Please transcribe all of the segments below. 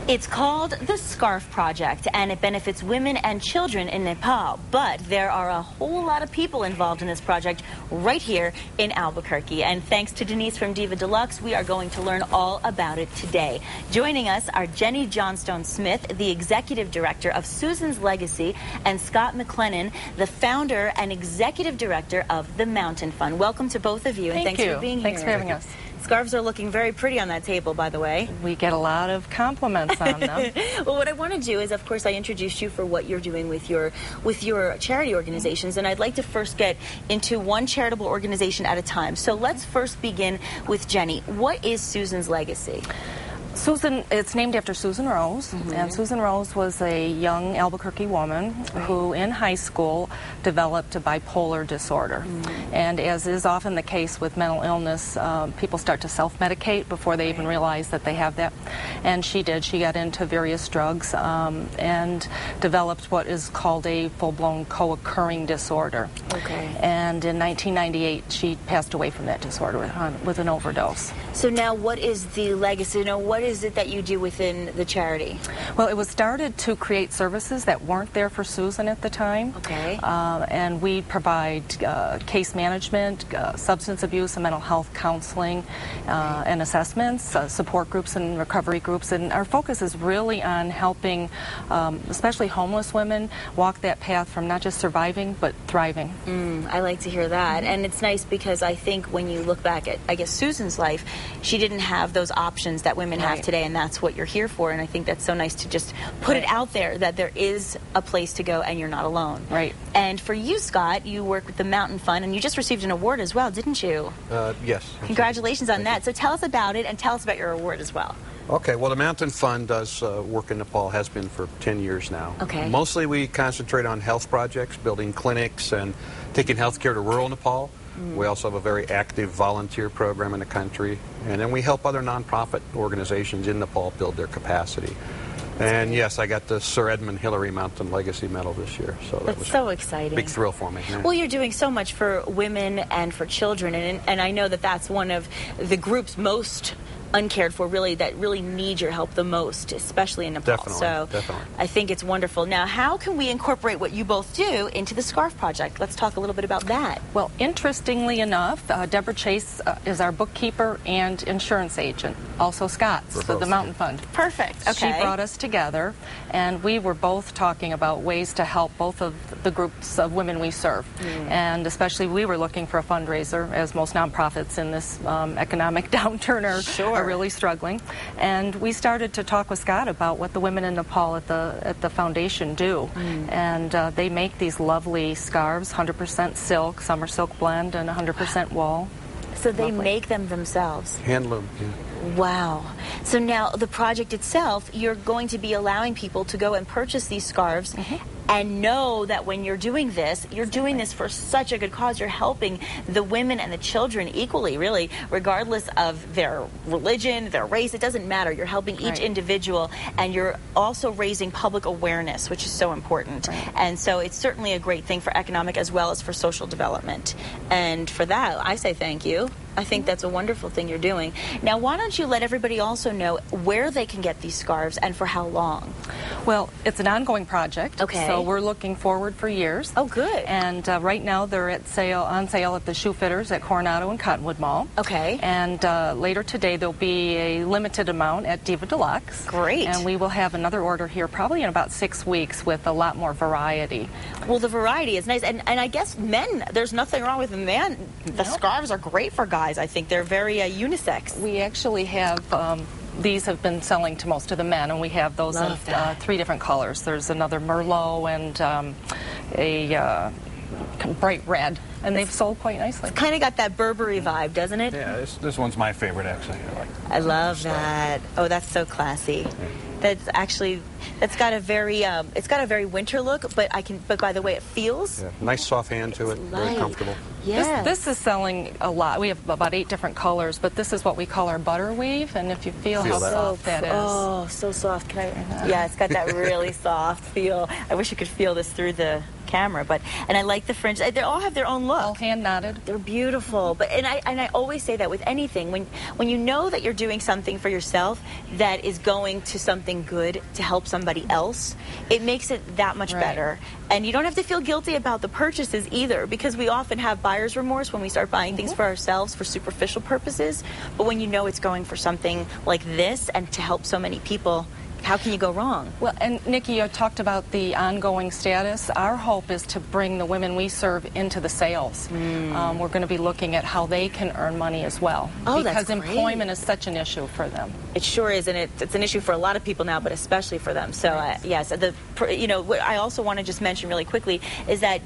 It's called the Scarf Project, and it benefits women and children in Nepal. But there are a whole lot of people involved in this project right here in Albuquerque. And thanks to Denise from Diva Deluxe, we are going to learn all about it today. Joining us are Jenny Johnstone-Smith, the Executive Director of Susan's Legacy, and Scott MacLennan, the Founder and Executive Director of the Mountain Fund. Welcome to both of you, and thanks for being here. Thanks for having us. Scarves are looking very pretty on that table, by the way. We get a lot of compliments on them. Well, what I want to do is, of course, I introduced you for what you're doing with your charity organizations, and I'd like to first get into one charitable organization at a time. So let's first begin with Jenny. What is Susan's Legacy? Susan, it's named after Susan Rose, and Susan Rose was a young Albuquerque woman who in high school developed a bipolar disorder. And as is often the case with mental illness, people start to self-medicate before they even realize that they have that. And she did. She got into various drugs and developed what is called a full-blown co-occurring disorder. And in 1998, she passed away from that disorder with an overdose. So now what is the legacy? Now, what is it that you do within the charity? Well, it was started to create services that weren't there for Susan at the time. And we provide case management, substance abuse and mental health counseling and assessments, support groups and recovery groups. And our focus is really on helping especially homeless women walk that path from not just surviving but thriving. I like to hear that. And it's nice because I think when you look back at, I guess, Susan's life, she didn't have those options that women have today, and that's what you're here for. And I think that's so nice to just put it out there that there is a place to go and you're not alone. And for you, Scott, you work with the Mountain Fund, and you just received an award as well, didn't you? Yes. Congratulations on that. So tell us about it, and tell us about your award as well. Okay, well, the Mountain Fund does work in Nepal, has been for 10 years now. Mostly we concentrate on health projects, building clinics and taking health care to rural Nepal. We also have a very active volunteer program in the country, and then we help other nonprofit organizations in Nepal build their capacity. And yes, I got the Sir Edmund Hillary Mountain Legacy Medal this year, so that was so exciting. Big thrill for me. Well, you're doing so much for women and for children, and I know that that's one of the groups most uncared for, really, that really need your help the most, especially in Nepal. Definitely. I think it's wonderful. Now, how can we incorporate what you both do into the Scarf Project? Let's talk a little bit about that. Well, interestingly enough, Deborah Chase is our bookkeeper and insurance agent, also Scott's for the Mountain Fund. Perfect. She brought us together, and we were both talking about ways to help both of the groups of women we serve. And especially we were looking for a fundraiser, as most nonprofits in this economic downturn are really struggling. And we started to talk with Scott about what the women in Nepal at the foundation do. And they make these lovely scarves, 100% silk, some are silk blend, and 100% wool. So they make them themselves? Handloom, Wow. So now the project itself, you're going to be allowing people to go and purchase these scarves and know that when you're doing this for such a good cause. You're helping the women and the children equally, really, regardless of their religion, their race. It doesn't matter. You're helping each individual, and you're also raising public awareness, which is so important. And so it's certainly a great thing for economic as well as for social development. And for that, I say thank you. I think that's a wonderful thing you're doing. Now, why don't you let everybody also know where they can get these scarves and for how long? Well, it's an ongoing project, so we're looking forward for years. Oh, good. And right now they're on sale at the Shoe Fitters at Coronado and Cottonwood Mall. And later today there'll be a limited amount at Diva Deluxe. Great. And we will have another order here probably in about 6 weeks with a lot more variety. Well, the variety is nice. And I guess men, there's nothing wrong with men. The scarves are great for guys. I think they're very unisex. We actually have these have been selling to most of the men, and we have those in 3 different colors. There's another Merlot and a bright red, and they've sold quite nicely. It's kind of got that Burberry vibe, doesn't it? Yeah, this one's my favorite, actually. I love that. Oh, that's so classy. That's actually That's got a very it's got a very winter look, but by the way it feels. Yeah, nice soft hand to it, very comfortable. Yeah. This is selling a lot. We have about 8 different colors, but this is what we call our butter weave, and if you feel how soft that is. Oh, so soft. Can I? Yeah, it's got that really soft feel. I wish you could feel this through the camera, and I like the fringe. They all have their own look. All hand knotted. They're beautiful. But I always say that with anything, when you know that you're doing something for yourself that is going to something good to help somebody else, it makes it that much better. And you don't have to feel guilty about the purchases either, because we often have buyer's remorse when we start buying things for ourselves for superficial purposes. But when you know it's going for something like this and to help so many people, how can you go wrong? Well, and Nikki, you talked about the ongoing status. Our hope is to bring the women we serve into the sales. We're going to be looking at how they can earn money as well. Oh, because that's great. employment is such an issue for them. It sure is, and it's an issue for a lot of people now, but especially for them. So, yes, what I also want to just mention really quickly is that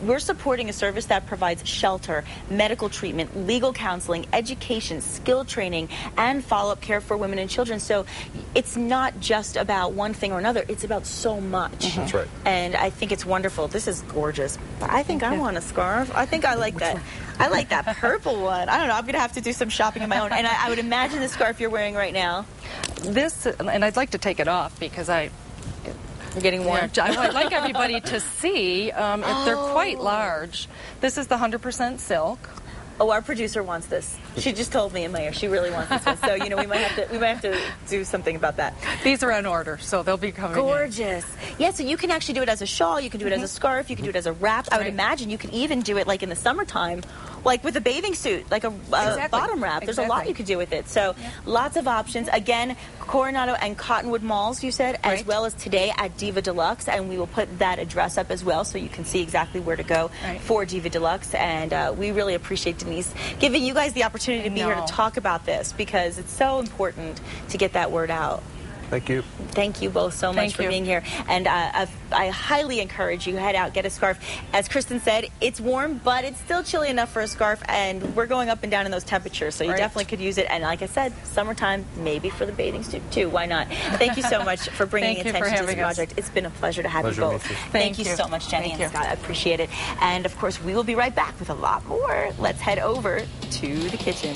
we're supporting a service that provides shelter, medical treatment, legal counseling, education, skill training, and follow-up care for women and children. So it's not just about one thing or another. It's about so much. That's right. And I think it's wonderful. This is gorgeous. But I think I want a scarf. I think I like that. I like that purple one. I don't know. I'm going to have to do some shopping of my own. And I would imagine the scarf you're wearing right now. This, and I'd like to take it off because You're getting warm. Yeah, I'd like everybody to see if they're quite large. This is the 100% silk. Oh, our producer wants this. She just told me in my ear she really wants this one. So we might have to do something about that. These are on order, so they'll be coming. Gorgeous. Yeah, so you can actually do it as a shawl. You can do it as a scarf. You can do it as a wrap. I would imagine you could even do it like in the summertime, like with a bathing suit, like a bottom wrap. There's a lot you could do with it. So lots of options. Again, Coronado and Cottonwood malls, you said, as well as today at Diva Deluxe, and we will put that address up as well so you can see exactly where to go for Diva Deluxe. And we really appreciate Denise giving you guys the opportunity to be here to talk about this, because it's so important to get that word out. Thank you. Thank you both so much for being here. And I highly encourage you, head out, get a scarf. As Kristen said, it's warm, but it's still chilly enough for a scarf, and we're going up and down in those temperatures, so you definitely could use it. And like I said, summertime, maybe for the bathing suit too. Why not? Thank you so much for bringing attention to this project. It's been a pleasure to have you both. Thank you so much, Jenny and Scott. I appreciate it. And of course, we will be right back with a lot more. Let's head over to the kitchen.